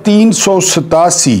387,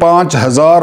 5000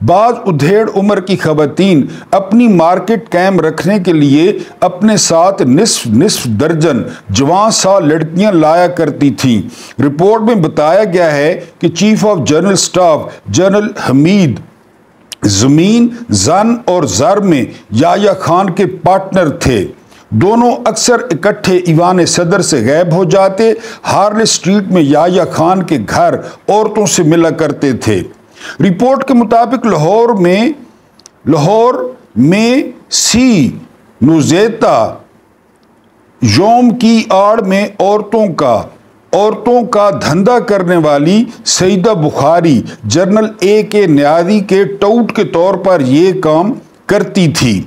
بعض ادھیڑ عمر کی خواتین اپنی مارکیٹ قائم رکھنے کے لیے اپنے ساتھ نصف درجن جوان سال لڑکیاں لایا کرتی تھیں۔ رپورٹ میں بتایا گیا ہے کہ chief of general staff general Hamid زمین، زن اور زر میں یحییٰ خان کے پارٹنر تھے۔ دونوں اکثر اکٹھے ایوان صدر سے غائب ہو جاتے، ہارلے اسٹریٹ میں یحییٰ خان کے گھر عورتوں سے ملا کرتے تھے۔ رپورٹ کے مطابق لاہور میں سی نوزیتا یوم کی آڑ میں عورتوں کا دھندا کرنے والی سیدہ بخاری جنرل اے کے نیازی کے ٹاؤٹ کے طور پر یہ کام کرتی تھی۔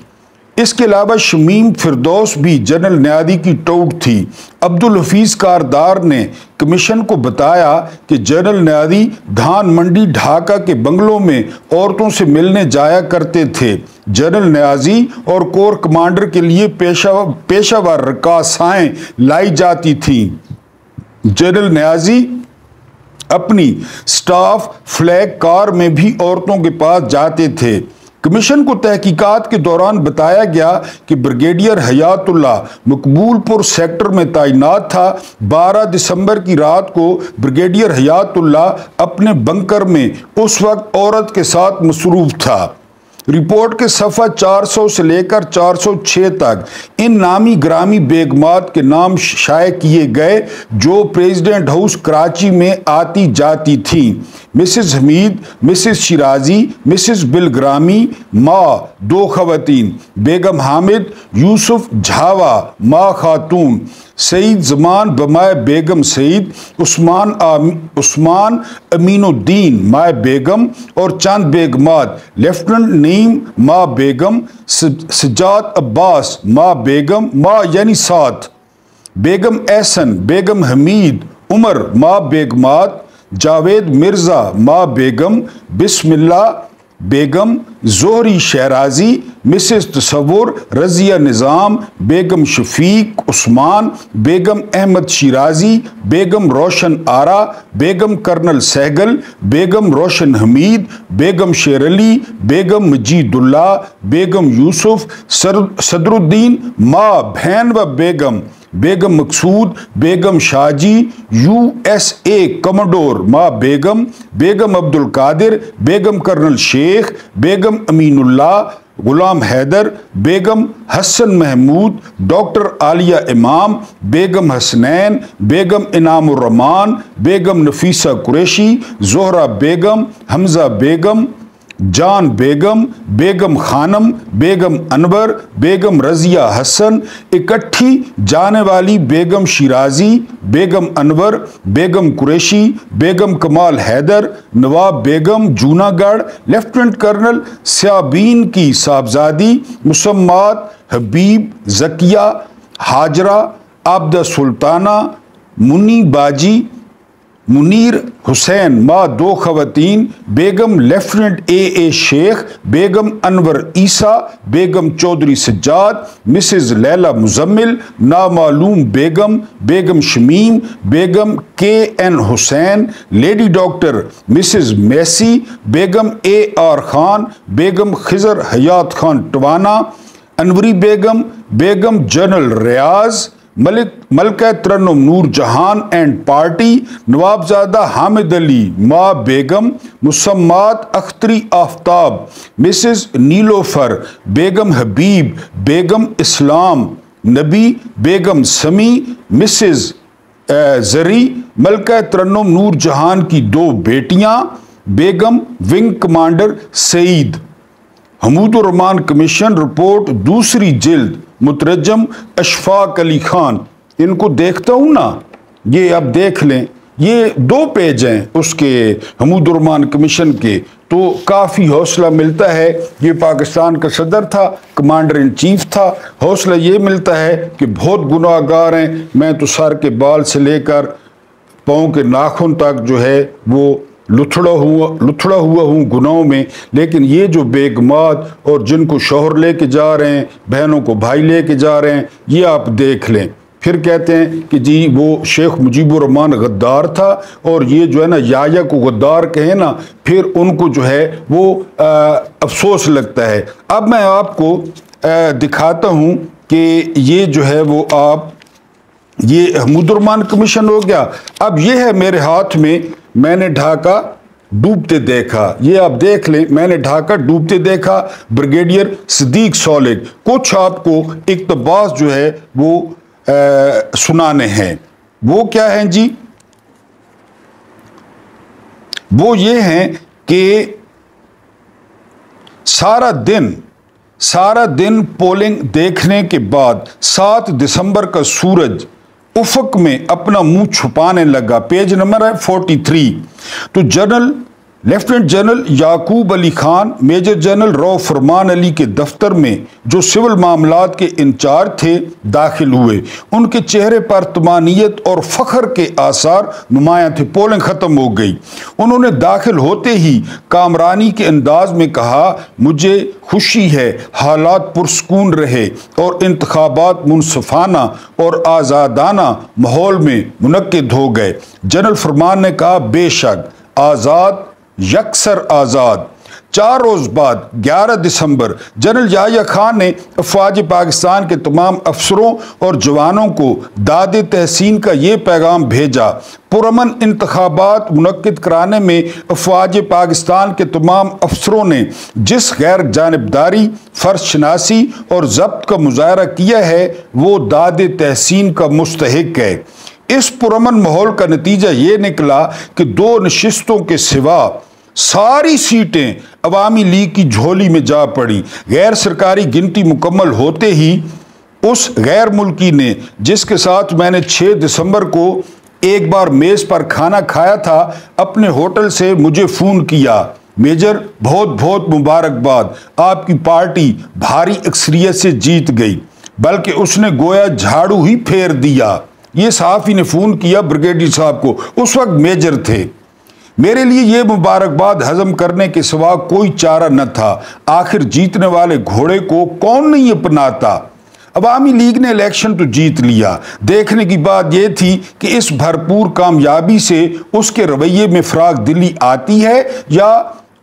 اس کے علاوہ شمیم فردوس بھی جنرل نیازی کی ٹاؤٹ تھی۔ عبدالحفیظ کاردار نے کمیشن کو بتایا کہ جنرل نیازی دھان منڈی ڈھاکہ کے بنگلوں میں عورتوں سے ملنے جایا کرتے تھے۔ جنرل نیازی اور کور کمانڈر کے لیے پیشہ ور رقاصائیں لائی جاتی تھیں۔ جنرل نیازی اپنی سٹاف فلیگ کار میں بھی عورتوں کے پاس جاتے تھے۔ کمیشن کو تحقیقات کے دوران بتایا گیا کہ بریگیڈیئر حیات اللہ مقبول پور سیکٹر میں تعینات تھا۔ 12 دسمبر کی رات کو بریگیڈیئر حیات اللہ اپنے بنکر میں اس وقت عورت کے ساتھ مصروف تھا۔ رپورٹ کے صفحہ 400 سے لے کر 406 تک ان نامی گرامی بیگمات کے نام شائع کیے گئے جو پریزیڈنٹ ہاؤس کراچی میں آتی جاتی تھیں۔ مسز حمید، مسز شیرازی، مسز بلگرامی ماں 2 خواتین، بیگم حامد یوسف جھاوا ماں خاتون، سعید زمان بمائے بیگم سعید، عثمان امین الدین مائے بیگم اور چند بیگمات، لیفٹننٹ نعیم ماں بیگم، سجاد عباس ماں بیگم ماں یعنی 7، بیگم احسن، بیگم حمید عمر ماں بیگمات، جاوید مرزا ماں بیگم، بسم اللہ بیگم، زہری شہرازی، مسز تصور، رضیہ نظام، بیگم شفیق عثمان، بیگم احمد شیرازی، بیگم روشن آرا، بیگم کرنل سہگل، بیگم روشن حمید، بیگم شیر علی، بیگم مجید اللہ، بیگم یوسف، صدر الدین ماں بہن و بیگم، بیگم مقصود، بیگم شاجی، USA کمانڈور ماں بیگم، بیگم عبد القادر، بیگم کرنل شیخ، بیگم امین اللہ، غلام حیدر، بیگم حسن محمود، ڈاکٹر عالیہ امام، بیگم حسنین، بیگم انعام الرحمان، بیگم نفیسہ قریشی، زہرہ بیگم، حمزہ بیگم، جان بیگم، بیگم خانم، بیگم انور، بیگم رضیہ حسن، اکٹھی جانے والی بیگم شیرازی، بیگم انور، بیگم قریشی، بیگم کمال حیدر، نواب بیگم جوناگڑھ، لیفٹننٹ کرنل سیابین کی صاحبزادی، مسمات حبیب، زکیہ، ہاجرہ، عابدہ سلطانہ، منی باجی، منیر حسین ماں 2 خواتین، بیگم لیفٹننٹ AA شیخ، بیگم انور عیسیٰ، بیگم چودھری سجاد، مسز لیلہ مزمل، نامعلوم بیگم، بیگم شمیم، بیگم KN حسین، لیڈی ڈاکٹر مسز میسی، بیگم AR خان، بیگم خضر حیات خان ٹوانا، انوری بیگم، بیگم جنرل ریاض، ملکہ ترنم نور جہان اینڈ پارٹی، نوابزادہ حامد علی ماں بیگم، مسمات اختری آفتاب، مسز نیلوفر، بیگم حبیب، بیگم اسلام نبی، بیگم سمی، مسز زری، ملکہ ترنم نور جہان کی 2 بیٹیاں، بیگم ونگ کمانڈر سعید۔ حمود الرحمان کمیشن رپورٹ 2 جلد، مترجم اشفاق علی خان۔ ان کو دیکھتا ہوں نا، یہ اب دیکھ لیں، یہ 2 پیج ہیں اس کے حمود الرحمان کمیشن کے، تو کافی حوصلہ ملتا ہے۔ یہ پاکستان کا صدر تھا، کمانڈر ان چیف تھا، حوصلہ یہ ملتا ہے کہ بہت گناہ گار ہیں، میں تو سر کے بال سے لے کر پاؤں کے ناخن تک جو ہے وہ لتھڑا ہوا ہوں گناہوں میں، لیکن یہ جو بیگمات اور جن کو شوہر لے کے جا رہے ہیں، بہنوں کو بھائی لے کے جا رہے ہیں، یہ آپ دیکھ لیں۔ پھر کہتے ہیں کہ جی وہ شیخ مجیب الرحمان غدار تھا، اور یہ جو ہے نا یایا کو غدار کہیں نا، پھر ان کو جو ہے وہ افسوس لگتا ہے۔ اب میں آپ کو دکھاتا ہوں کہ یہ جو ہے وہ یہ حمود الرحمان کمیشن ہو گیا۔ اب یہ ہے میرے ہاتھ میں نے ڈھاکہ ڈوبتے دیکھا، یہ آپ دیکھ لیں، میں نے ڈھاکہ ڈوبتے دیکھا، بریگیڈیئر صدیق سولگ۔ کچھ آپ کو اقتباس جو ہے وہ سنانے ہیں۔ وہ کیا ہیں جی؟ وہ یہ ہیں کہ سارا دن پولنگ دیکھنے کے بعد 7 دسمبر کا سورج افق میں اپنا منہ چھپانے لگا۔ پیج نمبر ہے 43۔ تو لیفٹیننٹ جنرل یعقوب علی خان میجر جنرل رؤف فرمان علی کے دفتر میں جو سول معاملات کے انچارج تھے داخل ہوئے۔ ان کے چہرے پر طمانینت اور فخر کے آثار نمایاں تھے۔ پولنگ ختم ہو گئی۔ انہوں نے داخل ہوتے ہی کامرانی کے انداز میں کہا، مجھے خوشی ہے حالات پرسکون رہے اور انتخابات منصفانہ اور آزادانہ ماحول میں منعقد ہو گئے۔ جنرل فرمان نے کہا، بے شک آزاد، یکسر آزاد۔ 4 روز بعد 11 دسمبر جنرل یحییٰ خان نے افواج پاکستان کے تمام افسروں اور جوانوں کو داد تحسین کا یہ پیغام بھیجا، پرامن انتخابات منعقد کرانے میں افواج پاکستان کے تمام افسروں نے جس غیر جانبداری، فرض شناسی اور ضبط کا مظاہرہ کیا ہے وہ داد تحسین کا مستحق ہے۔ اس پرامن ماحول کا نتیجہ یہ نکلا کہ 2 نشستوں کے سوا ساری سیٹیں عوامی لیگ کی جھولی میں جا پڑی۔ غیر سرکاری گنتی مکمل ہوتے ہی اس غیر ملکی نے جس کے ساتھ میں نے 6 دسمبر کو ایک بار میز پر کھانا کھایا تھا، اپنے ہوٹل سے مجھے فون کیا، میجر بہت بہت مبارکباد، آپ کی پارٹی بھاری اکثریت سے جیت گئی۔ بلکہ اس نے گویا جھاڑو ہی پھیر دیا۔ یہ صحافی نے فون کیا بریگیڈیئر صاحب کو، اس وقت میجر تھے۔ میرے لیے یہ مبارکباد ہضم کرنے کے سوا کوئی چارہ نہ تھا۔ آخر جیتنے والے گھوڑے کو کون نہیں اپناتا؟ عوامی لیگ نے الیکشن تو جیت لیا۔ دیکھنے کی بات یہ تھی کہ اس بھرپور کامیابی سے اس کے رویے میں فراغ دلی آتی ہے یا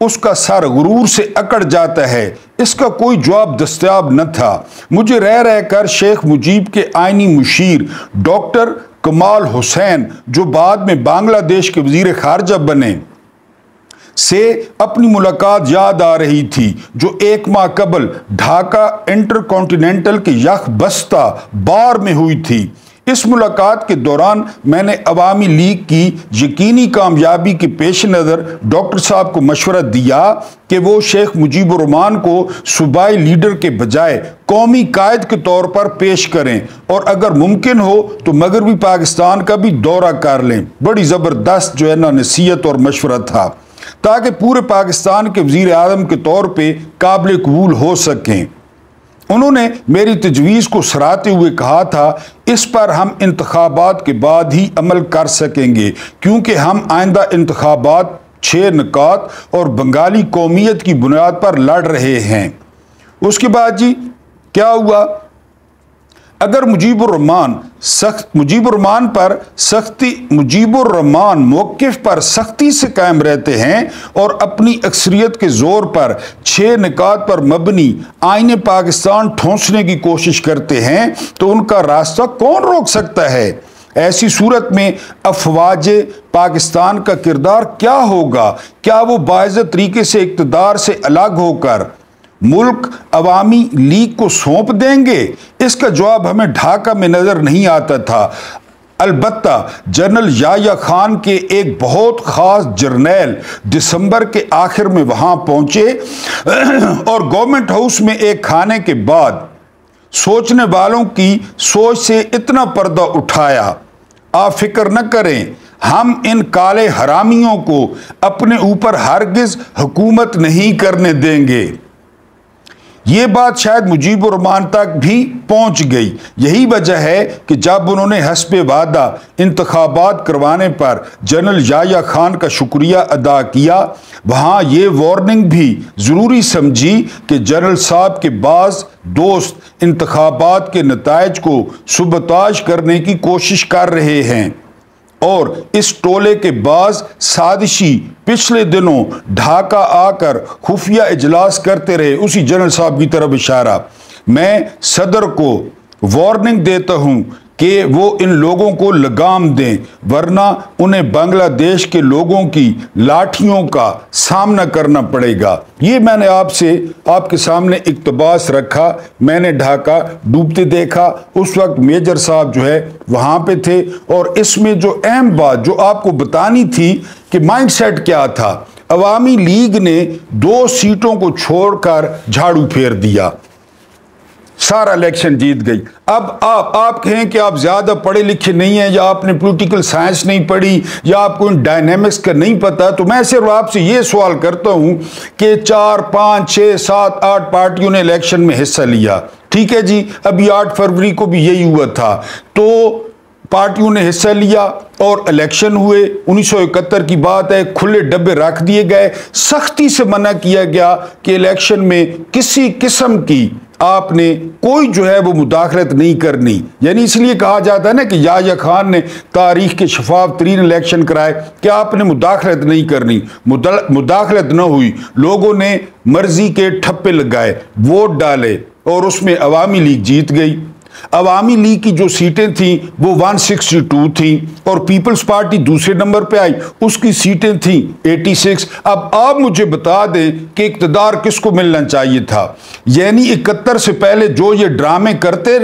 اس کا سر غرور سے اکڑ جاتا ہے۔ اس کا کوئی جواب دستیاب نہ تھا۔ مجھے رہ کر شیخ مجیب کے آئینی مشیر ڈاکٹر کمال حسین، جو بعد میں بنگلہ دیش کے وزیر خارجہ بنے، سے اپنی ملاقات یاد آ رہی تھی جو 1 ماہ قبل ڈھاکہ انٹر کانٹیننٹل کے یک بستہ بار میں ہوئی تھی۔ اس ملاقات کے دوران میں نے عوامی لیگ کی یقینی کامیابی کے پیش نظر ڈاکٹر صاحب کو مشورہ دیا کہ وہ شیخ مجیب الرحمان کو صوبائی لیڈر کے بجائے قومی قائد کے طور پر پیش کریں اور اگر ممکن ہو تو مغربی پاکستان کا بھی دورہ کر لیں۔ بڑی زبردست جو ہے نا نصیحت اور مشورہ تھا تاکہ پورے پاکستان کے وزیر اعظم کے طور پہ قابل قبول ہو سکیں۔ انہوں نے میری تجویز کو سراہتے ہوئے کہا تھا، اس پر ہم انتخابات کے بعد ہی عمل کر سکیں گے کیونکہ ہم آئندہ انتخابات 6 نکات اور بنگالی قومیت کی بنیاد پر لڑ رہے ہیں۔ اس کے بعد جی کیا ہوا؟ اگر مجیب الرحمان موقف پر سختی سے قائم رہتے ہیں اور اپنی اکثریت کے زور پر 6 نکات پر مبنی آئین پاکستان ٹھونسنے کی کوشش کرتے ہیں تو ان کا راستہ کون روک سکتا ہے؟ ایسی صورت میں افواج پاکستان کا کردار کیا ہوگا؟ کیا وہ باعزت طریقے سے اقتدار سے الگ ہو کر ملک عوامی لیگ کو سونپ دیں گے؟ اس کا جواب ہمیں ڈھاکہ میں نظر نہیں آتا تھا۔ البتہ جنرل یحییٰ خان کے ایک بہت خاص جرنیل دسمبر کے آخر میں وہاں پہنچے اور گورنمنٹ ہاؤس میں ایک کھانے کے بعد سوچنے والوں کی سوچ سے اتنا پردہ اٹھایا، آپ فکر نہ کریں، ہم ان کالے حرامیوں کو اپنے اوپر ہرگز حکومت نہیں کرنے دیں گے۔ یہ بات شاید مجیب الرحمان تک بھی پہنچ گئی۔ یہی وجہ ہے کہ جب انہوں نے حسب وعدہ انتخابات کروانے پر جنرل یحییٰ خان کا شکریہ ادا کیا، وہاں یہ وارننگ بھی ضروری سمجھی کہ جنرل صاحب کے بعض دوست انتخابات کے نتائج کو سبوتاژ کرنے کی کوشش کر رہے ہیں، اور اس ٹولے کے بعض سازشی پچھلے دنوں ڈھاکہ آ کر خفیہ اجلاس کرتے رہے۔ اسی جنرل صاحب کی طرف اشارہ۔ میں صدر کو وارننگ دیتا ہوں کہ وہ ان لوگوں کو لگام دیں، ورنہ انہیں بنگلہ دیش کے لوگوں کی لاٹھیوں کا سامنا کرنا پڑے گا۔ یہ میں نے آپ کے سامنے اقتباس رکھا۔ میں نے ڈھاکہ ڈوبتے دیکھا، اس وقت میجر صاحب جو ہے وہاں پہ تھے، اور اس میں جو اہم بات جو آپ کو بتانی تھی کہ مائنڈ سیٹ کیا تھا، عوامی لیگ نے 2 سیٹوں کو چھوڑ کر جھاڑو پھیر دیا، سارا الیکشن جیت گئی۔ اب آپ کہیں کہ آپ زیادہ پڑھے لکھے نہیں ہیں، یا آپ نے پولیٹیکل سائنس نہیں پڑھی، یا آپ کو ان ڈائنامکس کا نہیں پتا، تو میں صرف آپ سے یہ سوال کرتا ہوں کہ 4 5 6 7 8 پارٹیوں نے الیکشن میں حصہ لیا، ٹھیک ہے جی، ابھی 8 فروری کو بھی یہی ہوا تھا، تو پارٹیوں نے حصہ لیا اور الیکشن ہوئے۔ 1971 کی بات ہے، کھلے ڈبے رکھ دیے گئے، سختی سے منع کیا گیا کہ الیکشن میں کسی قسم کی آپ نے کوئی جو ہے وہ مداخلت نہیں کرنی، یعنی اس لیے کہا جاتا ہے نا کہ یحییٰ خان نے تاریخ کے شفاف ترین الیکشن کرائے کہ آپ نے مداخلت نہیں کرنی۔ مداخلت نہ ہوئی، لوگوں نے مرضی کے ٹھپے لگائے، ووٹ ڈالے، اور اس میں عوامی لیگ جیت گئی۔ عوامی لیگ کی جو سیٹیں تھیں وہ 162 تھیں، اور پیپلز پارٹی دوسرے نمبر پہ آئی، اس کی سیٹیں تھیں 86۔ اب آپ مجھے بتا دیں کہ اقتدار کس کو ملنا چاہیے تھا؟ یعنی 71 سے پہلے جو یہ ڈرامے کرتے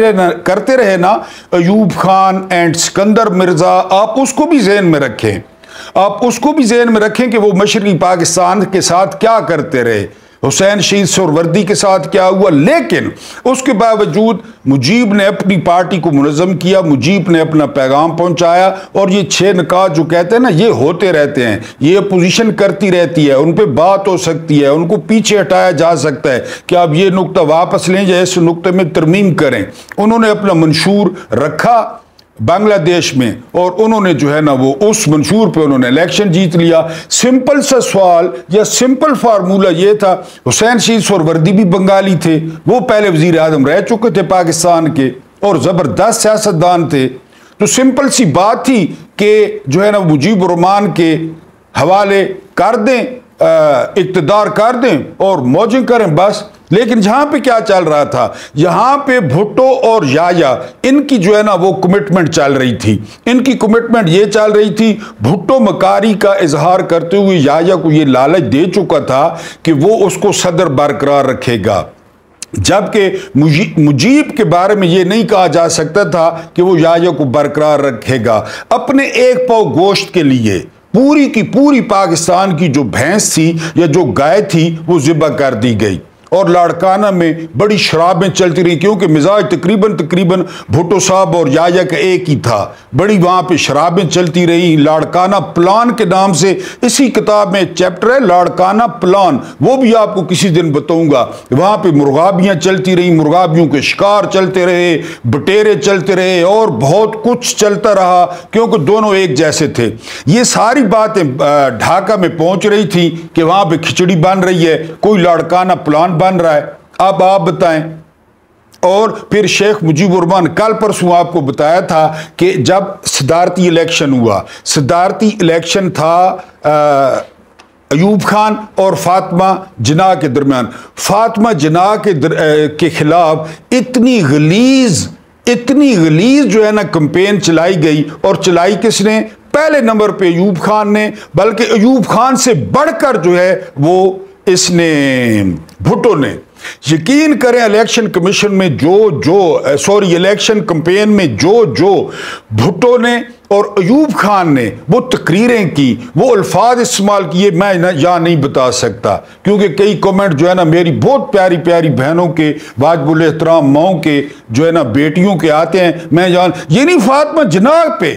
رہے نا ایوب خان اینڈ سکندر مرزا، آپ اس کو بھی ذہن میں رکھیں، کہ وہ مشرقی پاکستان کے ساتھ کیا کرتے رہے، حسین شہید سہروردی کے ساتھ کیا ہوا، لیکن اس کے باوجود مجیب نے اپنی پارٹی کو منظم کیا، مجیب نے اپنا پیغام پہنچایا، اور یہ 6 نکات جو کہتے ہیں نا یہ ہوتے رہتے ہیں، یہ اپوزیشن کرتی رہتی ہے، ان پہ بات ہو سکتی ہے، ان کو پیچھے ہٹایا جا سکتا ہے کہ آپ یہ نقطہ واپس لیں یا اس نقطے میں ترمیم کریں۔ انہوں نے اپنا منشور رکھا بنگلہ دیش میں، اور انہوں نے جو ہے نا وہ اس منشور پہ انہوں نے الیکشن جیت لیا۔ سمپل سا سوال یا سمپل فارمولہ یہ تھا، حسین شہید سہروردی بھی بنگالی تھے، وہ پہلے وزیر اعظم رہ چکے تھے پاکستان کے، اور زبردست سیاستدان تھے، تو سمپل سی بات تھی کہ جو ہے نا مجیب الرحمان کے حوالے کر دیں، اقتدار کر دیں اور موجیں کریں بس۔ لیکن جہاں پہ کیا چل رہا تھا، یہاں پہ بھٹو اور یحییٰ ان کی جو ہے نا وہ کمٹمنٹ چل رہی تھی، ان کی کمٹمنٹ یہ چل رہی تھی، بھٹو مکاری کا اظہار کرتے ہوئے یحییٰ کو یہ لالچ دے چکا تھا کہ وہ اس کو صدر برقرار رکھے گا، جبکہ مجیب کے بارے میں یہ نہیں کہا جا سکتا تھا کہ وہ یحییٰ کو برقرار رکھے گا۔ اپنے ایک پاؤ گوشت کے لیے پوری کی پوری پاکستان کی جو بھینس تھی یا جو گائے تھی وہ ذبح کر دی گئی، اور لاڑکانہ میں بڑی شرابیں چلتی رہی، کیونکہ مزاج تقریباً بھٹو صاحب اور یحییٰ کا ایک ہی تھا، بڑی وہاں پہ شرابیں چلتی رہی۔ لاڑکانہ پلان کے نام سے اسی کتاب میں ایک چیپٹر ہے، لاڑکانہ پلان، وہ بھی آپ کو کسی دن بتاؤں گا۔ وہاں پہ مرغابیاں چلتی رہی، مرغابیوں کے شکار چلتے رہے، بٹیرے چلتے رہے، اور بہت کچھ چلتا رہا، کیونکہ دونوں ایک جیسے تھے۔ یہ ساری باتیں ڈھاکہ میں پہنچ رہی تھی کہ وہاں پہ کھچڑی بن رہی ہے، کوئی لاڑکانہ پلان بن رہا ہے۔ اب آپ بتائیں، اور پھر شیخ مجیب الرحمان کل پرسوں آپ کو بتایا تھا کہ جب صدارتی الیکشن ہوا، صدارتی الیکشن تھا ایوب خان اور فاطمہ جناح کے درمیان، فاطمہ جناح کے خلاف اتنی غلیظ جو ہے نا کمپین چلائی گئی، اور چلائی کس نے؟ پہلے نمبر پہ ایوب خان نے، بلکہ ایوب خان سے بڑھ کر جو ہے وہ اس نے بھٹو نے۔ یقین کریں الیکشن کمیشن میں الیکشن کمپین میں جو بھٹو نے اور ایوب خان نے وہ تقریریں کی، وہ الفاظ استعمال کیے، میں یہاں نہیں بتا سکتا، کیونکہ کئی کومنٹ جو ہے نا میری بہت پیاری پیاری بہنوں کے، واجب الاحترام ماؤں کے جو ہے نا بیٹیوں کے آتے ہیں، میں یہ نہیں فاطمہ جناح پہ،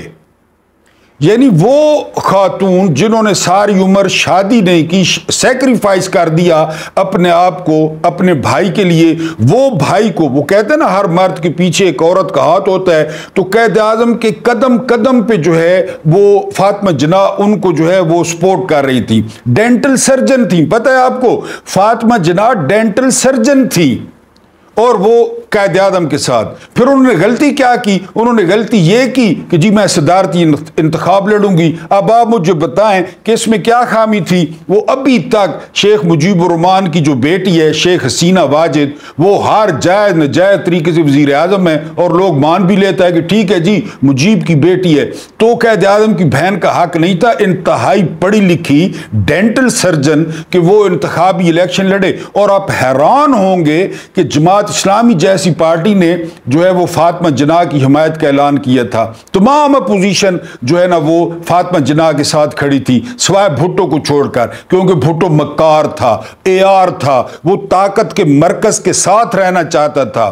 یعنی وہ خاتون جنہوں نے ساری عمر شادی نہیں کی، سیکریفائس کر دیا اپنے آپ کو اپنے بھائی کے لیے، وہ بھائی کو، وہ کہتے ہیں نا ہر مرد کے پیچھے ایک عورت کا ہاتھ ہوتا ہے، تو قائد اعظم کے قدم قدم پہ جو ہے وہ فاطمہ جناح ان کو جو ہے وہ سپورٹ کر رہی تھی. ڈینٹل سرجن تھی، پتہ ہے آپ کو فاطمہ جناح ڈینٹل سرجن تھی، اور وہ قائد اعظم کے ساتھ. پھر انہوں نے غلطی کیا کی؟ انہوں نے غلطی یہ کی کہ جی میں صدارتی انتخاب لڑوں گی. اب آپ مجھے بتائیں کہ اس میں کیا خامی تھی؟ وہ ابھی تک شیخ مجیب الرحمان کی جو بیٹی ہے شیخ حسینہ واجد، وہ ہر جائز ناجائز طریقے سے وزیر اعظم ہے، اور لوگ مان بھی لیتا ہے کہ ٹھیک ہے جی مجیب کی بیٹی ہے. تو قائد اعظم کی بہن کا حق نہیں تھا انتہائی پڑھی لکھی ڈینٹل سرجن کہ وہ انتخابی الیکشن لڑے. اور آپ حیران ہوں گے کہ جماعت اسلامی جیسی پارٹی نے جو ہے وہ فاطمہ جناح کی حمایت کا اعلان کیا تھا. تمام اپوزیشن جو ہے نا وہ فاطمہ جناح کے ساتھ کھڑی تھی سوائے بھٹو کو چھوڑ کر، کیونکہ بھٹو مکار تھا، اے آر تھا، وہ طاقت کے مرکز کے ساتھ رہنا چاہتا تھا.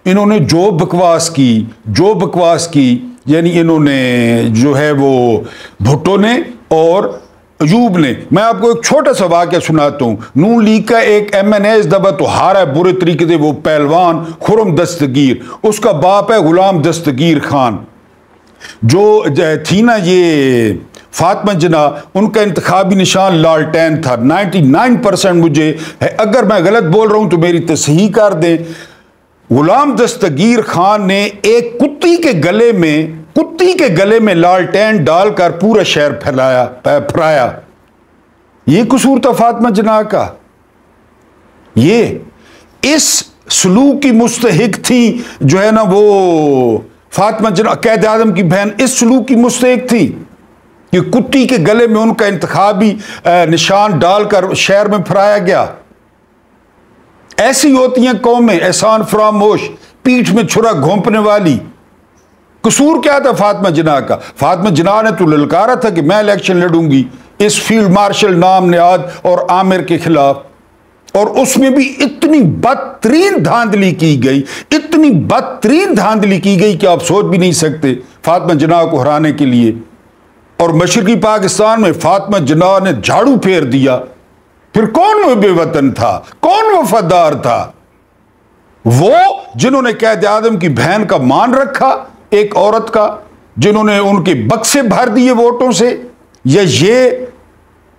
انہوں نے جو بکواس کی یعنی انہوں نے جو ہے وہ بھٹو نے اور ایوب نے. میں آپ کو ایک چھوٹا سا واقعہ سناتا ہوں. نون لیگ کا ایک ایم این اے اس دفعہ تو ہارا ہے برے طریقے سے، وہ پہلوان خرم دستگیر، اس کا باپ ہے غلام دستگیر خان. جو تھی نا یہ فاطمہ جناح، ان کا انتخابی نشان لالٹین تھا. 99% مجھے اگر میں غلط بول رہا ہوں تو میری تصحیح کر دیں. غلام دستگیر خان نے ایک کتی کے گلے میں لالٹین ڈال کر پورا شہر پھرایا. یہ قصور تھا فاطمہ جناح کا. یہ اس سلوک کی مستحق تھی جو ہے نا وہ فاطمہ جناح، قائد اعظم کی بہن اس سلوک کی مستحق تھی کہ کتی کے گلے میں ان کا انتخابی نشان ڈال کر شہر میں پھرایا گیا. ایسی ہوتی ہیں قومیں، احسان فراموش، پیٹھ میں چھرا گھونپنے والی. قصور کیا تھا فاطمہ جناح کا؟ فاطمہ جناح نے تو للکارا تھا کہ میں الیکشن لڑوں گی اس فیلڈ مارشل نام نیاد اور عامر کے خلاف، اور اس میں بھی اتنی بدترین دھاندلی کی گئی کہ آپ سوچ بھی نہیں سکتے فاطمہ جناح کو ہرانے کے لیے. اور مشرقی پاکستان میں فاطمہ جناح نے جھاڑو پھیر دیا. پھر کون وہ بے وطن تھا؟ کون وفادار تھا؟ وہ جنہوں نے قائد اعظم کی بہن کا مان رکھا، ایک عورت کا، جنہوں نے ان کے بکسے بھر دیے ووٹوں سے، یا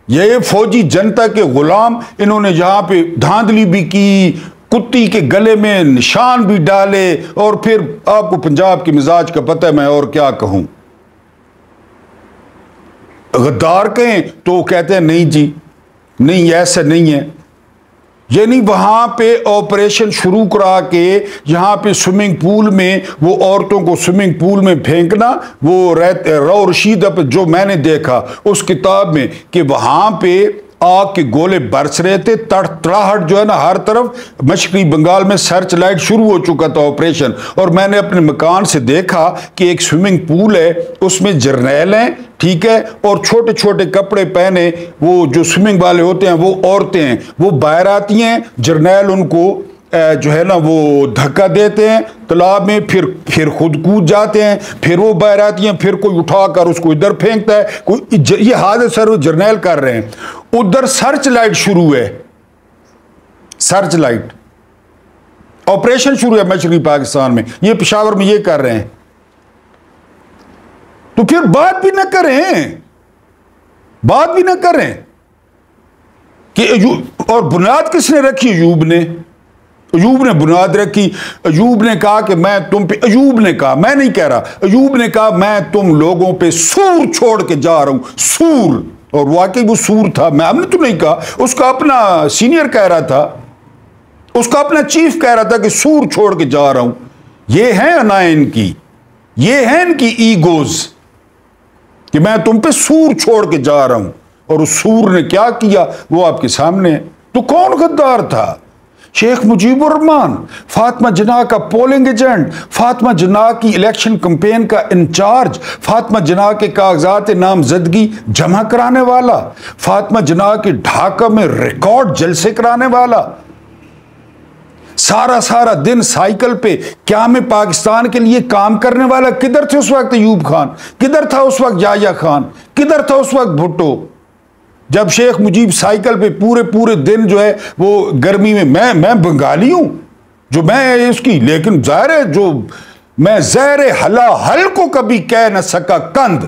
یہ فوجی جنتا کے غلام، انہوں نے یہاں پہ دھاندلی بھی کی، کتی کے گلے میں نشان بھی ڈالے. اور پھر آپ کو پنجاب کے مزاج کا پتہ ہے، میں اور کیا کہوں. غدار کہیں تو کہتے ہیں نہیں جی نہیں ایسا نہیں ہے. یعنی وہاں پہ آپریشن شروع کرا کے یہاں پہ سوئمنگ پول میں وہ عورتوں کو سوئمنگ پول میں پھینکنا، وہ رو رشید جو میں نے دیکھا اس کتاب میں کہ وہاں پہ آگ کے گولے برس رہے تھے، تڑاہٹ جو ہے نا ہر طرف. مشرقی بنگال میں سرچ لائٹ شروع ہو چکا تھا آپریشن، اور میں نے اپنے مکان سے دیکھا کہ ایک سوئمنگ پول ہے، اس میں جرنیل ہیں، ٹھیک ہے، اور چھوٹے چھوٹے کپڑے پہنے وہ جو سوئمنگ والے ہوتے ہیں وہ عورتیں ہیں، وہ باہر آتی ہیں، جرنیل ان کو جو ہے نا وہ دھکا دیتے ہیں تالاب میں، پھر خود کود جاتے ہیں، پھر وہ باہر آتی ہیں، پھر کوئی اٹھا کر اس کو ادھر پھینکتا ہے، یہ حادثہ سر جرنیل کر رہے ہیں. ادھر سرچ لائٹ شروع ہے، سرچ لائٹ آپریشن شروع ہے مشرقی پاکستان میں، یہ پشاور میں یہ کر رہے ہیں. تو پھر بات بھی نہ کریں کہ اور بنیاد کس نے رکھی؟ ایوب نے بنیاد رکھی. ایوب نے کہا کہ میں تم پہ، ایوب نے کہا، میں نہیں کہہ رہا، ایوب نے کہا میں تم لوگوں پہ سور چھوڑ کے جا رہا ہوں. سور، اور واقعی وہ سور تھا، میں ہم نے تو نہیں کہا، اس کا اپنا سینئر کہہ رہا تھا، اس کا اپنا چیف کہہ رہا تھا کہ سور چھوڑ کے جا رہا ہوں. یہ ہے انائن کی، یہ ہے ان کی ایگوز کہ میں تم پہ سور چھوڑ کے جا رہا ہوں. اور اس سور نے کیا کیا وہ آپ کے سامنے ہے. تو کون غدار تھا؟ شیخ مجیب الرحمان، فاطمہ جناح کا پولنگ ایجنٹ، فاطمہ جناح کی الیکشن کمپین کا انچارج، فاطمہ جناح کے کاغذات نامزدگی جمع کرانے والا، فاطمہ جناح کے ڈھاکہ میں ریکارڈ جلسے کرانے والا. سارا دن سائیکل پہ قیام پاکستان کے لیے کام کرنے والا کدھر تھے اس وقت ایوب خان؟ کدھر تھا اس وقت یحییٰ خان؟ کدھر تھا اس وقت بھٹو؟ جب شیخ مجیب سائیکل پہ پورے دن جو ہے وہ گرمی میں بنگالی ہوں جو میں اس کی، لیکن ظاہر ہے جو میں زہر حلا حل کو کبھی کہہ نہ سکا کند،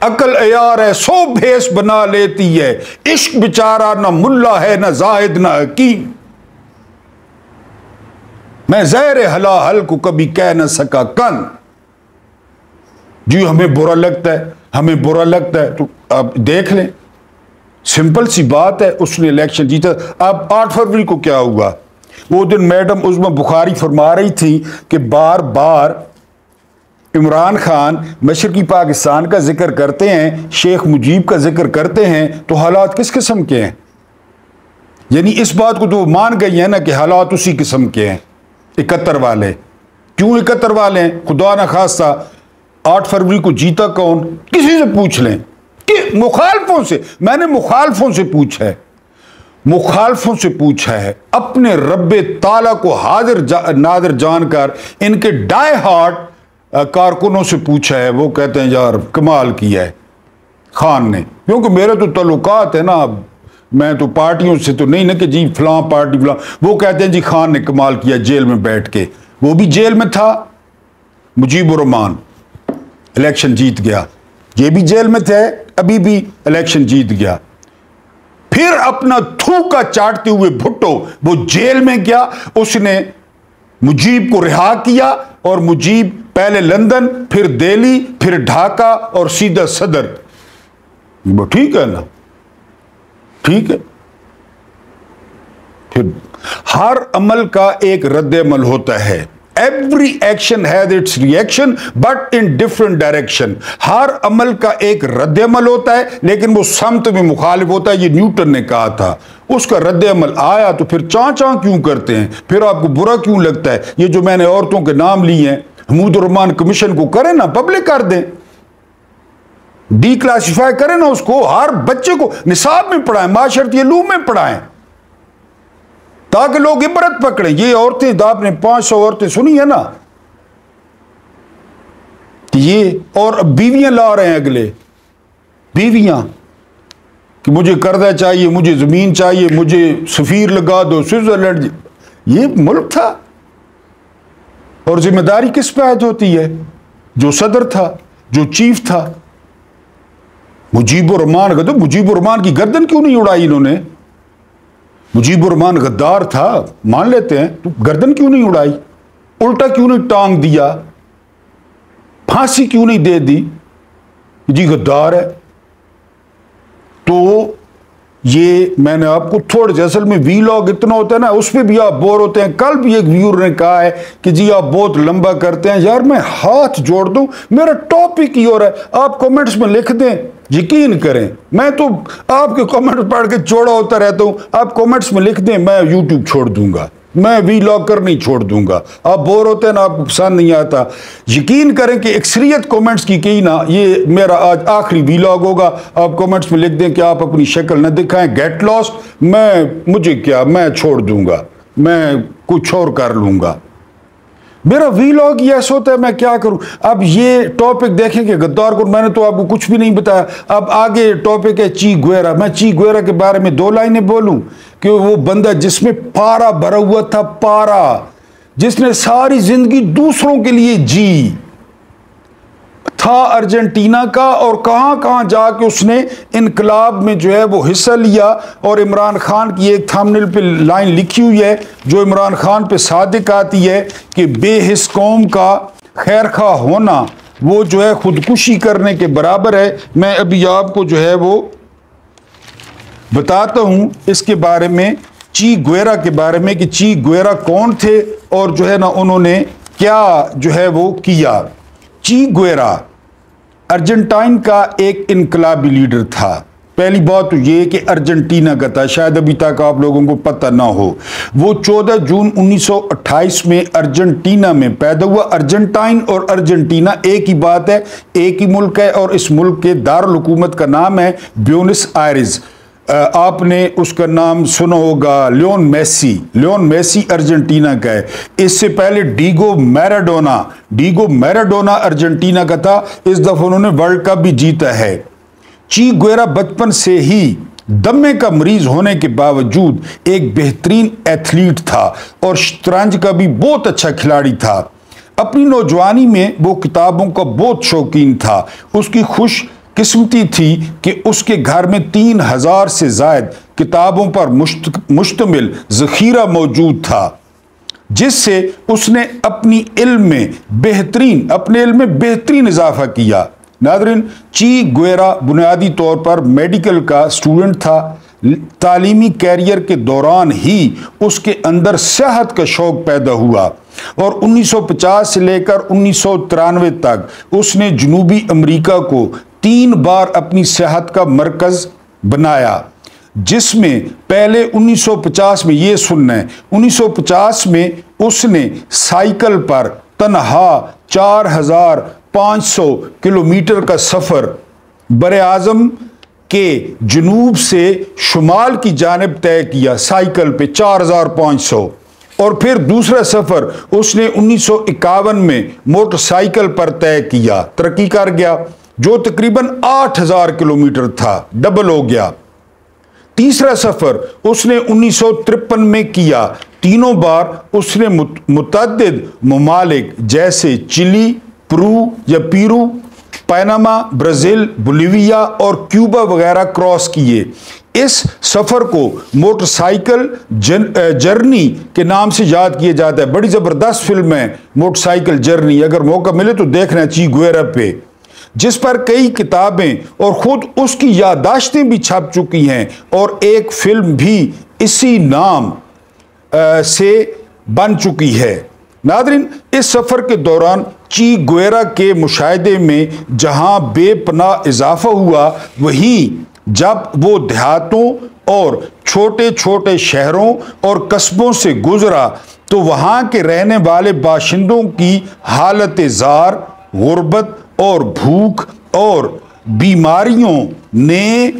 عقل عیار ہے سو بھیس بنا لیتی ہے، عشق بیچارہ نہ ملا ہے نہ زاہد نہ حکیم، میں زہر حلا حل کو کبھی کہہ نہ سکا کند۔ جی ہمیں برا لگتا ہے تو آپ دیکھ لیں، سمپل سی بات ہے، اس نے الیکشن جیتا۔ اب 8 فروری کو کیا ہوا؟ وہ دن میڈم عظمیٰ بخاری فرما رہی تھی کہ بار بار عمران خان مشرقی پاکستان کا ذکر کرتے ہیں، شیخ مجیب کا ذکر کرتے ہیں، تو حالات کس قسم کے ہیں؟ یعنی اس بات کو تو مان گئی ہیں نا کہ حالات اسی قسم کے ہیں 71 والے۔ کیوں 71 والے ہیں؟ خدا نہ خواستہ 8 فروری کو جیتا کون؟ کسی سے پوچھ لیں کہ مخالفوں سے، میں نے مخالفوں سے پوچھا ہے اپنے رب تعالیٰ کو حاضر ناظر جان کر ان کے ڈائی ہارٹ کارکنوں سے پوچھا ہے، وہ کہتے ہیں یار کمال کیا ہے خان نے، کیونکہ میرے تو تعلقات ہیں نا، میں تو پارٹیوں سے تو نہیں نا کہ جی فلاں پارٹی فلاں، وہ کہتے ہیں جی خان نے کمال کیا جیل میں بیٹھ کے، وہ بھی جیل میں تھا، مجیب الرحمان الیکشن جیت گیا، یہ بھی جیل میں تھے، ابھی بھی الیکشن جیت گیا۔ پھر اپنا تھوکا چاٹتے ہوئے بھٹو وہ جیل میں گیا، اس نے مجیب کو رہا کیا، اور مجیب پہلے لندن پھر دہلی پھر ڈھاکہ اور سیدھا صدر۔ وہ ٹھیک ہے نا، ٹھیک ہے۔ پھر ہر عمل کا ایک رد عمل ہوتا ہے، every action has its reaction but in different direction۔ ہر عمل کا ایک رد عمل ہوتا ہے لیکن وہ سمت میں مخالف ہوتا ہے، یہ نیوٹن نے کہا تھا۔ اس کا رد عمل آیا تو پھر چاں کیوں کرتے ہیں؟ پھر آپ کو برا کیوں لگتا ہے؟ یہ جو میں نے عورتوں کے نام لیے ہیں، حمود الرحمان کمیشن کو کریں نا، پبلک کر دیں، ڈی کلاسیفائی کریں نا اس کو، ہر بچے کو نصاب میں پڑھائیں، معاشرتی علوم میں پڑھائیں، تاکہ لوگ عبرت پکڑیں۔ یہ عورتیں آپ نے 500 عورتیں سنی ہے نا، یہ اور بیویاں لا رہے ہیں، اگلے بیویاں کہ مجھے قرضہ چاہیے، مجھے زمین چاہیے، مجھے سفیر لگا دو سوئٹزرلینڈ۔ یہ ملک تھا، اور ذمہ داری کس پہ عائد ہوتی ہے؟ جو صدر تھا، جو چیف تھا، مجیب الرحمان کا۔ تو مجیب الرحمان کی گردن کیوں نہیں اڑائی انہوں نے؟ مجیب الرحمان غدار تھا، مان لیتے ہیں، تو گردن کیوں نہیں اڑائی؟ الٹا کیوں نہیں ٹانگ دیا؟ پھانسی کیوں نہیں دے دی؟ جی غدار ہے۔ تو یہ میں نے آپ کو تھوڑے سے، اصل میں وی لاگ اتنا ہوتا ہے نا، اس پہ بھی آپ بور ہوتے ہیں۔ کل بھی ایک ویور نے کہا ہے کہ جی آپ بہت لمبا کرتے ہیں، یار میں ہاتھ جوڑ دوں، میرا ٹاپک ہی ہو رہا ہے، آپ کمنٹس میں لکھ دیں، یقین کریں میں تو آپ کے کمنٹ پڑھ کے چوڑا ہوتا رہتا ہوں، آپ کمنٹس میں لکھ دیں، میں یوٹیوب چھوڑ دوں گا، میں وی لاگ کر نہیں چھوڑ دوں گا۔ آپ بور ہوتے ہیں نا، آپ کو پسند نہیں آتا، یقین کریں کہ اکثریت کمنٹس کی کہیں نا، یہ میرا آج آخری وی لاگ ہوگا، آپ کمنٹس میں لکھ دیں کہ آپ اپنی شکل نہ دکھائیں، گیٹ لاسٹ، مجھے کیا، میں چھوڑ دوں گا، میں کچھ اور کر لوں گا۔ میرا وی لاگ یہ ایسا ہوتا ہے، میں کیا کروں؟ اب یہ ٹاپک دیکھیں کہ غدار کو میں نے تو آپ کو کچھ بھی نہیں بتایا۔ اب آگے ٹاپک ہے چی گویرا۔ میں چی گویرا کے بارے میں 2 لائنیں بولوں کہ وہ بندہ جس میں پارا بھرا ہوا تھا، پارا، جس نے ساری زندگی دوسروں کے لیے جی، تھا ارجنٹینا کا، اور کہاں کہاں جا کے اس نے انقلاب میں جو ہے وہ حصہ لیا۔ اور عمران خان کی ایک تھمبنیل پہ لائن لکھی ہوئی ہے جو عمران خان پہ صادق آتی ہے کہ بے حس قوم کا خیر خواہ ہونا وہ جو ہے خودکشی کرنے کے برابر ہے۔ میں ابھی آپ کو جو ہے وہ بتاتا ہوں اس کے بارے میں، چی گویرا کے بارے میں، کہ چی گویرا کون تھے اور جو ہے نا انہوں نے کیا جو ہے وہ کیا۔ چی گویرا ارجنٹائن کا ایک انقلابی لیڈر تھا۔ پہلی بات تو یہ کہ ارجنٹینا کا تھا، شاید ابھی تک آپ لوگوں کو پتہ نہ ہو۔ وہ 14 جون 1928 میں ارجنٹینا میں پیدا ہوا۔ ارجنٹائن اور ارجنٹینا ایک ہی بات ہے، ایک ہی ملک ہے، اور اس ملک کے دارالحکومت کا نام ہے بیونس آئرز۔ آپ نے اس کا نام سنا ہوگا، لیون میسی ارجنٹینا کا ہے۔ اس سے پہلے ڈیگو میراڈونا ارجنٹینا کا تھا، اس دفعہ انہوں نے ورلڈ کپ بھی جیتا ہے۔ چی گویرا بچپن سے ہی دمے کا مریض ہونے کے باوجود ایک بہترین ایتھلیٹ تھا اور شطرنج کا بھی بہت اچھا کھلاڑی تھا۔ اپنی نوجوانی میں وہ کتابوں کا بہت شوقین تھا۔ اس کی خوش قسمتی تھی کہ اس کے گھر میں 3000 سے زائد کتابوں پر مشتمل ذخیرہ موجود تھا، جس سے اس نے اپنے علم میں بہترین اضافہ کیا۔ ناظرین، چی گویرا بنیادی طور پر میڈیکل کا اسٹوڈنٹ تھا۔ تعلیمی کیریئر کے دوران ہی اس کے اندر صحت کا شوق پیدا ہوا اور 1950 سے لے کر 1993 تک اس نے جنوبی امریکہ کو 3 بار اپنی صحت کا مرکز بنایا، جس میں پہلے 1950 میں، یہ سننا ہے، 1950 میں اس نے سائیکل پر تنہا 4500 کلومیٹر کا سفر براعظم کے جنوب سے شمال کی جانب طے کیا، سائیکل پہ 4500۔ اور پھر دوسرا سفر اس نے 1951 میں موٹر سائیکل پر طے کیا، ترقی کر گیا، جو تقریباً 8000 کلومیٹر تھا، ڈبل ہو گیا۔ تیسرا سفر اس نے 1953 میں کیا۔ تینوں بار اس نے متعدد ممالک جیسے چلی، پیرو، پیناما، برازیل، بولیویا اور کیوبا وغیرہ کراس کیے۔ اس سفر کو موٹر سائیکل جرنی کے نام سے یاد کیا جاتا ہے۔ بڑی زبردست فلم ہے موٹر سائیکل جرنی، اگر موقع ملے تو دیکھنا چی گویرا پہ، جس پر کئی کتابیں اور خود اس کی یادداشتیں بھی چھپ چکی ہیں اور ایک فلم بھی اسی نام سے بن چکی ہے۔ ناظرین، اس سفر کے دوران چی گویرا کے مشاہدے میں جہاں بے پناہ اضافہ ہوا، وہیں جب وہ دیہاتوں اور چھوٹے چھوٹے شہروں اور قصبوں سے گزرا تو وہاں کے رہنے والے باشندوں کی حالت زار، غربت اور بھوک اور بیماریوں نے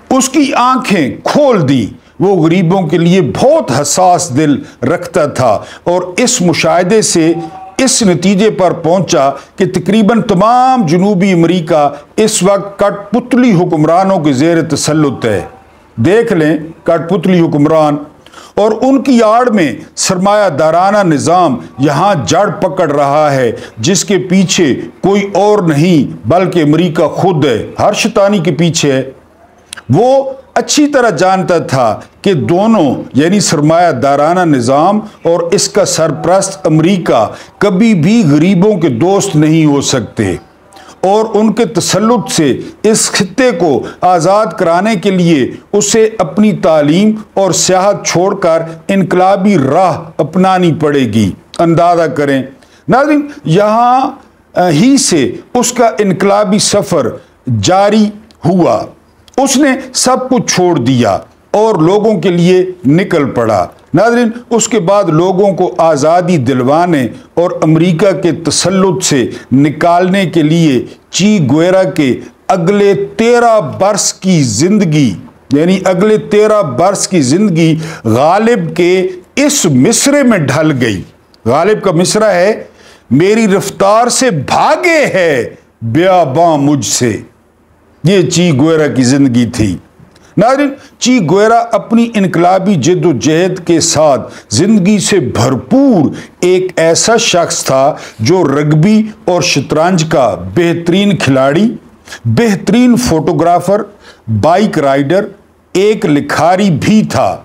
اس کی آنکھیں کھول دی۔ وہ غریبوں کے لیے بہت حساس دل رکھتا تھا اور اس مشاہدے سے اس نتیجے پر پہنچا کہ تقریباً تمام جنوبی امریکہ اس وقت کٹ پتلی حکمرانوں کے زیر تسلط ہے۔ دیکھ لیں، کٹ پتلی حکمران، اور ان کی آڑ میں سرمایہ دارانہ نظام یہاں جڑ پکڑ رہا ہے، جس کے پیچھے کوئی اور نہیں بلکہ امریکہ خود ہے، ہر شیطانی کے پیچھے ہے۔ وہ اچھی طرح جانتا تھا کہ دونوں یعنی سرمایہ دارانہ نظام اور اس کا سرپرست امریکہ کبھی بھی غریبوں کے دوست نہیں ہو سکتے، اور ان کے تسلط سے اس خطے کو آزاد کرانے کے لیے اسے اپنی تعلیم اور سیاحت چھوڑ کر انقلابی راہ اپنانی پڑے گی۔ اندازہ کریں ناظرین، یہاں ہی سے اس کا انقلابی سفر جاری ہوا۔ اس نے سب کچھ چھوڑ دیا اور لوگوں کے لیے نکل پڑا۔ ناظرین، اس کے بعد لوگوں کو آزادی دلوانے اور امریکہ کے تسلط سے نکالنے کے لیے چی گویرا کے اگلے 13 برس کی زندگی غالب کے اس مصرے میں ڈھل گئی۔ غالب کا مصرع ہے، میری رفتار سے بھاگے ہے بیاباں مجھ سے۔ یہ چی گویرا کی زندگی تھی۔ ناظرین، چی گویرا اپنی انقلابی جد و جہد کے ساتھ زندگی سے بھرپور ایک ایسا شخص تھا جو رگبی اور شطرنج کا بہترین کھلاڑی، بہترین فوٹوگرافر، بائک رائڈر، ایک لکھاری بھی تھا۔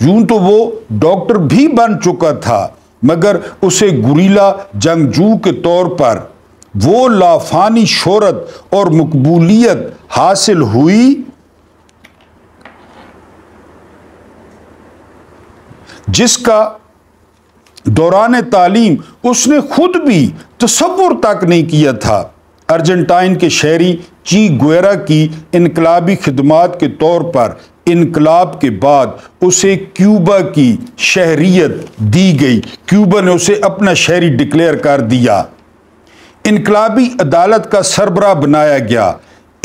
یوں تو وہ ڈاکٹر بھی بن چکا تھا، مگر اسے گوریلا جنگجو کے طور پر وہ لافانی شہرت اور مقبولیت حاصل ہوئی جس کا دوران تعلیم اس نے خود بھی تصور تک نہیں کیا تھا۔ ارجنٹائن کے شہری چی گویرا کی انقلابی خدمات کے طور پر انقلاب کے بعد اسے کیوبا کی شہریت دی گئی۔ کیوبا نے اسے اپنا شہری ڈکلیئر کر دیا۔ انقلابی عدالت کا سربراہ بنایا گیا۔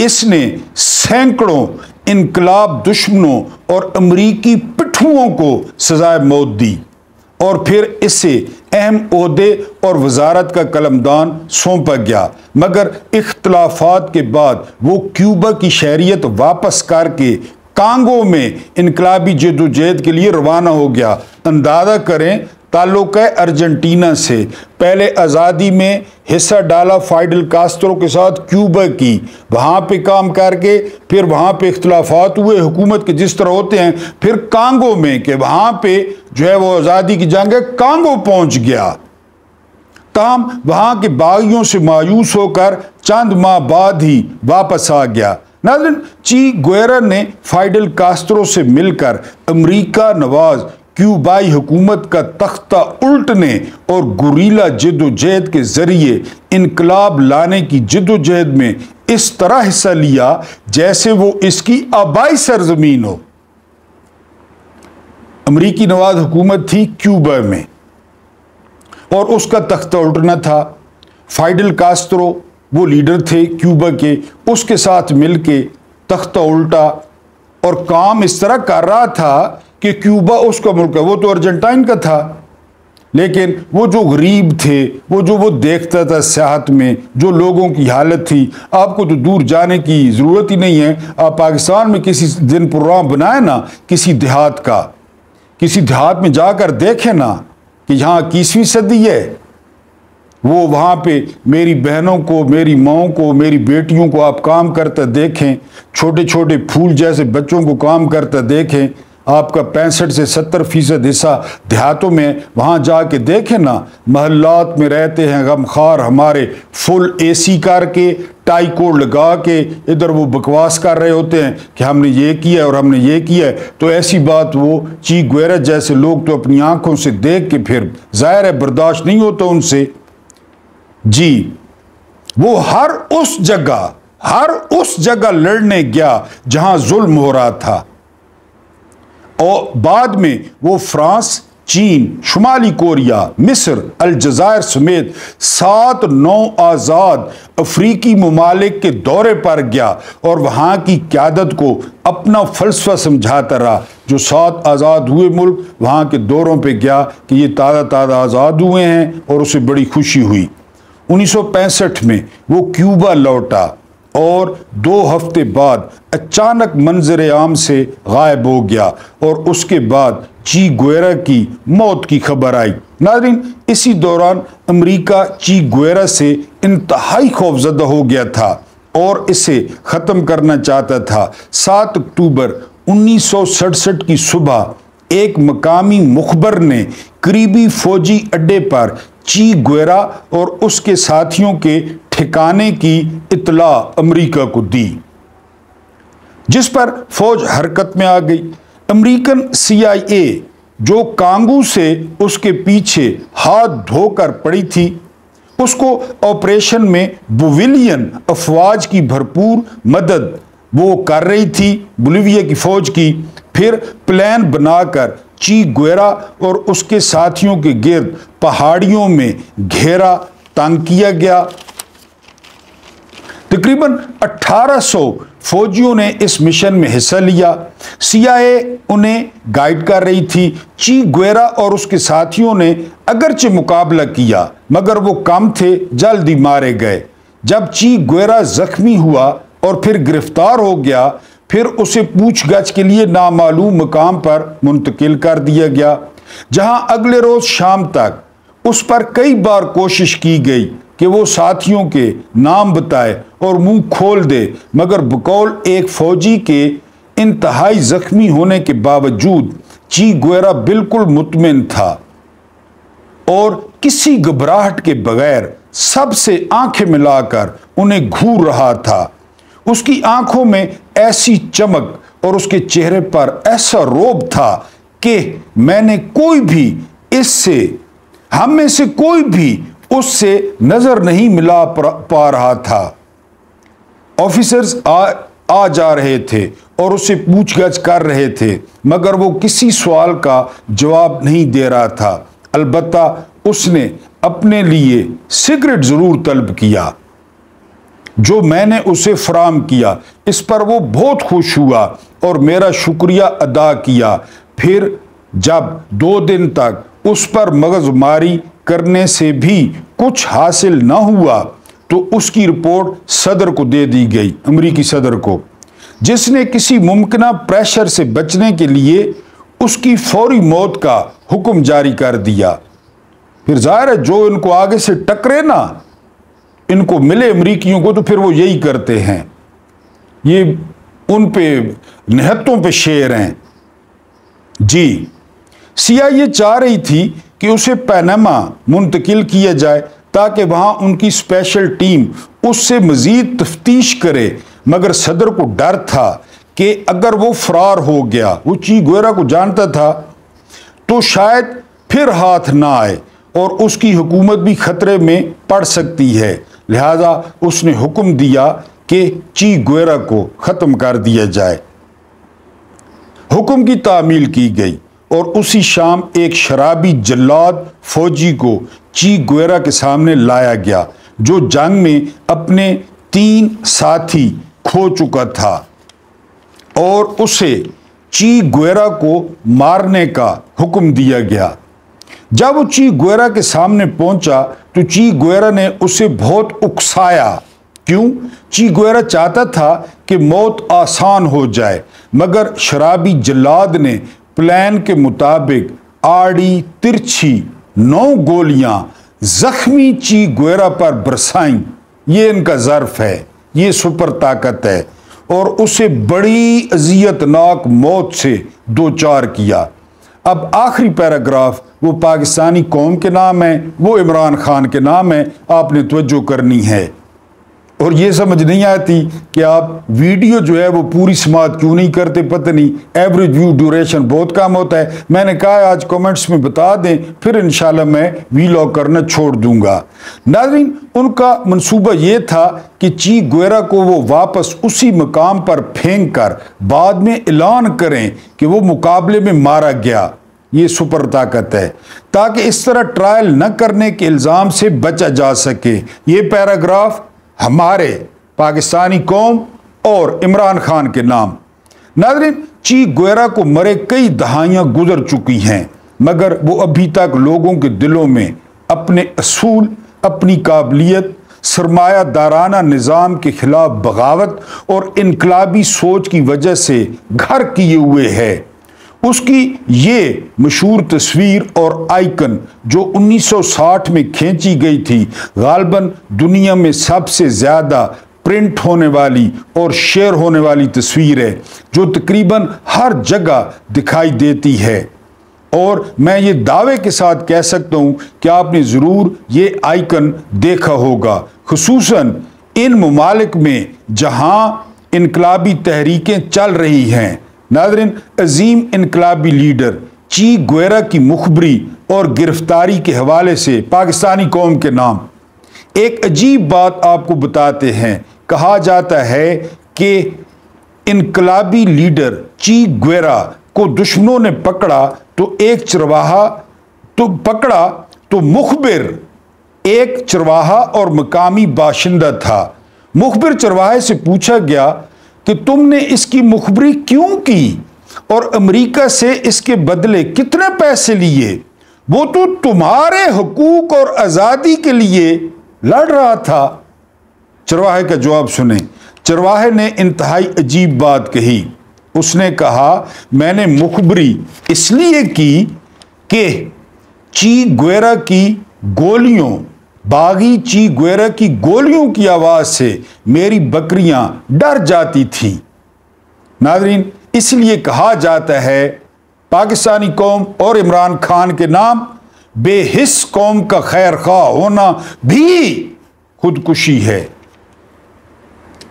اس نے سینکڑوں انقلاب دشمنوں اور امریکی پٹھوؤں کو سزائے موت دی اور پھر اسے اہم عہدے اور وزارت کا قلمدان سونپا گیا، مگر اختلافات کے بعد وہ کیوبا کی شہریت واپس کر کے کانگو میں انقلابی جدوجہد کے لیے روانہ ہو گیا۔ اندازہ کریں تعلق ہے ارجنٹینا سے، پہلے آزادی میں حصہ ڈالا فائڈل کاسترو کے ساتھ کیوبا کی، وہاں پہ کام کر کے پھر وہاں پہ اختلافات ہوئے حکومت کے جس طرح ہوتے ہیں، پھر کانگو میں کہ وہاں پہ جو ہے وہ آزادی کی جنگ ہے، کانگو پہنچ گیا، تاہم وہاں کے باغیوں سے مایوس ہو کر چند ماہ بعد ہی واپس آ گیا۔ ناظرین، چی گویرا نے فائڈل کاسترو سے مل کر امریکہ نواز کیوبائی حکومت کا تختہ الٹنے اور گوریلا جدوجہد کے ذریعے انقلاب لانے کی جدوجہد میں اس طرح حصہ لیا جیسے وہ اس کی آبائی سرزمین ہو۔ امریکی نواز حکومت تھی کیوبا میں اور اس کا تختہ الٹنا تھا۔ فائڈل کاسترو وہ لیڈر تھے کیوبا کے، اس کے ساتھ مل کے تختہ الٹا اور کام اس طرح کر رہا تھا کہ کیوبا اس کا ملک ہے، وہ تو ارجنٹائن کا تھا، لیکن وہ جو غریب تھے، وہ دیکھتا تھا سیاحت میں جو لوگوں کی حالت تھی۔ آپ کو تو دور جانے کی ضرورت ہی نہیں ہے، آپ پاکستان میں کسی دن پروگرام بنائیں نا کسی دیہات کا، کسی دیہات میں جا کر دیکھیں نا کہ یہاں 21ویں صدی ہے، وہ وہاں پہ میری بہنوں کو، میری ماؤں کو، میری بیٹیوں کو آپ کام کرتا دیکھیں، چھوٹے چھوٹے پھول جیسے بچوں کو کام کرتا دیکھیں، آپ کا 65 سے 70% حصہ دیہاتوں میں، وہاں جا کے دیکھیں نا، محلات میں رہتے ہیں غمخوار ہمارے، فل اے سی کر کے، ٹائی کوٹ لگا کے، ادھر وہ بکواس کر رہے ہوتے ہیں کہ ہم نے یہ کیا اور ہم نے یہ کیا ہے۔ تو ایسی بات وہ چی گویرا جیسے لوگ تو اپنی آنکھوں سے دیکھ کے پھر ظاہر ہے برداشت نہیں ہوتا ان سے۔ جی وہ ہر اس جگہ لڑنے گیا جہاں ظلم ہو رہا تھا، اور بعد میں وہ فرانس، چین، شمالی کوریا، مصر، الجزائر سمیت 7-9 آزاد افریقی ممالک کے دورے پر گیا اور وہاں کی قیادت کو اپنا فلسفہ سمجھاتا رہا۔ جو 7 آزاد ہوئے ملک وہاں کے دوروں پہ گیا کہ یہ تازہ آزاد ہوئے ہیں اور اسے بڑی خوشی ہوئی۔ 1965 میں وہ کیوبا لوٹا اور 2 ہفتے بعد اچانک منظر عام سے غائب ہو گیا اور اس کے بعد چی گویرا کی موت کی خبر آئی۔ ناظرین، اسی دوران امریکہ چی گویرا سے انتہائی خوفزدہ ہو گیا تھا اور اسے ختم کرنا چاہتا تھا۔ 7 اکتوبر 1967 کی صبح ایک مقامی مخبر نے قریبی فوجی اڈے پر چی گویرا اور اس کے ساتھیوں کے ٹھکانے کی اطلاع امریکہ کو دی، جس پر فوج حرکت میں آ گئی۔ امریکن CIA جو کانگو سے اس کے پیچھے ہاتھ دھو کر پڑی تھی، اس کو آپریشن میں بولیوین افواج کی بھرپور مدد وہ کر رہی تھی، بولیویا کی فوج کی۔ پھر پلان بنا کر چی گویرا اور اس کے ساتھیوں کے گرد پہاڑیوں میں گھیرا تنگ کیا گیا۔ تقریباً 1800 فوجیوں نے اس مشن میں حصہ لیا۔ CIA انہیں گائیڈ کر رہی تھی۔ چی گویرا اور اس کے ساتھیوں نے اگرچہ مقابلہ کیا مگر وہ کم تھے، جلدی مارے گئے۔ جب چی گویرا زخمی ہوا اور پھر گرفتار ہو گیا، پھر اسے پوچھ گچھ کے لیے نامعلوم مقام پر منتقل کر دیا گیا، جہاں اگلے روز شام تک اس پر کئی بار کوشش کی گئی کہ وہ ساتھیوں کے نام بتائے اور منہ کھول دے، مگر بقول ایک فوجی کے انتہائی زخمی ہونے کے باوجود چی گویرا بالکل مطمئن تھا اور کسی گھبراہٹ کے بغیر سب سے آنکھیں ملا کر انہیں گھور رہا تھا۔ اس کی آنکھوں میں ایسی چمک اور اس کے چہرے پر ایسا روب تھا کہ ہم میں سے کوئی بھی اس سے نظر نہیں ملا پا رہا تھا۔ آفیسرز آ جا رہے تھے اور اسے پوچھ گچھ کر رہے تھے مگر وہ کسی سوال کا جواب نہیں دے رہا تھا۔ البتہ اس نے اپنے لیے سگریٹ ضرور طلب کیا۔ جو میں نے اسے فراہم کیا، اس پر وہ بہت خوش ہوا اور میرا شکریہ ادا کیا۔ پھر جب 2 دن تک اس پر مغز ماری کرنے سے بھی کچھ حاصل نہ ہوا تو اس کی رپورٹ صدر کو دے دی گئی، امریکی صدر کو، جس نے کسی ممکنہ پریشر سے بچنے کے لیے اس کی فوری موت کا حکم جاری کر دیا۔ پھر ظاہر ہے جو ان کو آگے سے ٹکرے نا، ان کو ملے امریکیوں کو، تو پھر وہ یہی کرتے ہیں، یہ ان پہ نہتوں پہ شیر ہیں۔ جی CIA چاہ رہی تھی کہ اسے پاناما منتقل کیا جائے تاکہ وہاں ان کی اسپیشل ٹیم اس سے مزید تفتیش کرے، مگر صدر کو ڈر تھا کہ اگر وہ فرار ہو گیا، وہ چی گویرا کو جانتا تھا، تو شاید پھر ہاتھ نہ آئے اور اس کی حکومت بھی خطرے میں پڑ سکتی ہے۔ لہذا اس نے حکم دیا کہ چی گویرا کو ختم کر دیا جائے۔ حکم کی تعمیل کی گئی اور اسی شام ایک شرابی جلاد فوجی کو چی گویرا کے سامنے لایا گیا، جو جنگ میں اپنے 3 ساتھی کھو چکا تھا، اور اسے چی گویرا کو مارنے کا حکم دیا گیا۔ جب وہ چی گویرا کے سامنے پہنچا تو چی گویرا نے اسے بہت اکسایا۔ کیوں؟ چی گویرا چاہتا تھا کہ موت آسان ہو جائے، مگر شرابی جلاد نے پلان کے مطابق آڑی ترچھی 9 گولیاں زخمی چی گویرا پر برسائیں۔ یہ ان کا ظرف ہے، یہ سپر طاقت ہے، اور اسے بڑی اذیت ناک موت سے دوچار کیا۔ اب آخری پیراگراف وہ پاکستانی قوم کے نام ہے، وہ عمران خان کے نام ہے، آپ نے توجہ کرنی ہے۔ اور یہ سمجھ نہیں آتی کہ آپ ویڈیو جو ہے وہ پوری سماعت کیوں نہیں کرتے، پتہ نہیں، ایوریج ویو ڈیوریشن بہت کم ہوتا ہے۔ میں نے کہا آج کمنٹس میں بتا دیں، پھر انشاءاللہ میں ویلاگ کرنا چھوڑ دوں گا۔ ناظرین، ان کا منصوبہ یہ تھا کہ چی گویرا کو وہ واپس اسی مقام پر پھینک کر بعد میں اعلان کریں کہ وہ مقابلے میں مارا گیا۔ یہ سپر طاقت ہے، تاکہ اس طرح ٹرائل نہ کرنے کے الزام سے بچا جا سکے۔ یہ پیراگراف ہمارے پاکستانی قوم اور عمران خان کے نام۔ ناظرین، چی گویرا کو مرے کئی دہائیاں گزر چکی ہیں، مگر وہ ابھی تک لوگوں کے دلوں میں اپنے اصول، اپنی قابلیت، سرمایہ دارانہ نظام کے خلاف بغاوت اور انقلابی سوچ کی وجہ سے گھر کیے ہوئے ہے۔ اس کی یہ مشہور تصویر اور آئیکن جو 1960 میں کھینچی گئی تھی، غالباً دنیا میں سب سے زیادہ پرنٹ ہونے والی اور شیئر ہونے والی تصویر ہے، جو تقریباً ہر جگہ دکھائی دیتی ہے۔ اور میں یہ دعوے کے ساتھ کہہ سکتا ہوں کہ آپ نے ضرور یہ آئیکن دیکھا ہوگا، خصوصاً ان ممالک میں جہاں انقلابی تحریکیں چل رہی ہیں۔ ناظرین، عظیم انقلابی لیڈر چی گویرا کی مخبری اور گرفتاری کے حوالے سے پاکستانی قوم کے نام ایک عجیب بات آپ کو بتاتے ہیں۔ کہا جاتا ہے کہ انقلابی لیڈر چی گویرا کو دشمنوں نے پکڑا تو ایک چرواہا تو مخبر ایک چرواہا اور مقامی باشندہ تھا۔ مخبر چرواہے سے پوچھا گیا کہ تم نے اس کی مخبری کیوں کی اور امریکہ سے اس کے بدلے کتنے پیسے لیے؟ وہ تو تمہارے حقوق اور آزادی کے لیے لڑ رہا تھا۔ چرواہے کا جواب سنیں۔ چرواہے نے انتہائی عجیب بات کہی۔ اس نے کہا، میں نے مخبری اس لیے کی کہ چی گویرا کی گولیوں، باغی چی گویرا کی گولیوں کی آواز سے میری بکریاں ڈر جاتی تھیں۔ ناظرین، اس لیے کہا جاتا ہے پاکستانی قوم اور عمران خان کے نام، بے حس قوم کا خیر خواہ ہونا بھی خودکشی ہے۔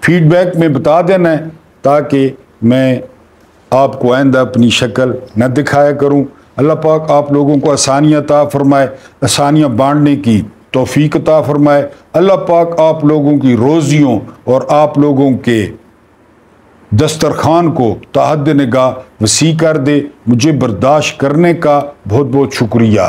فیڈ بیک میں بتا دینا ہے تاکہ میں آپ کو آئندہ اپنی شکل نہ دکھایا کروں۔ اللہ پاک آپ لوگوں کو آسانیاں عطا فرمائے، آسانیاں بانٹنے کی توفیق عطا فرمائے۔ اللہ پاک آپ لوگوں کی روزیوں اور آپ لوگوں کے دسترخوان کو تا حد نگاہ وسیع کر دے۔ مجھے برداشت کرنے کا بہت بہت شکریہ۔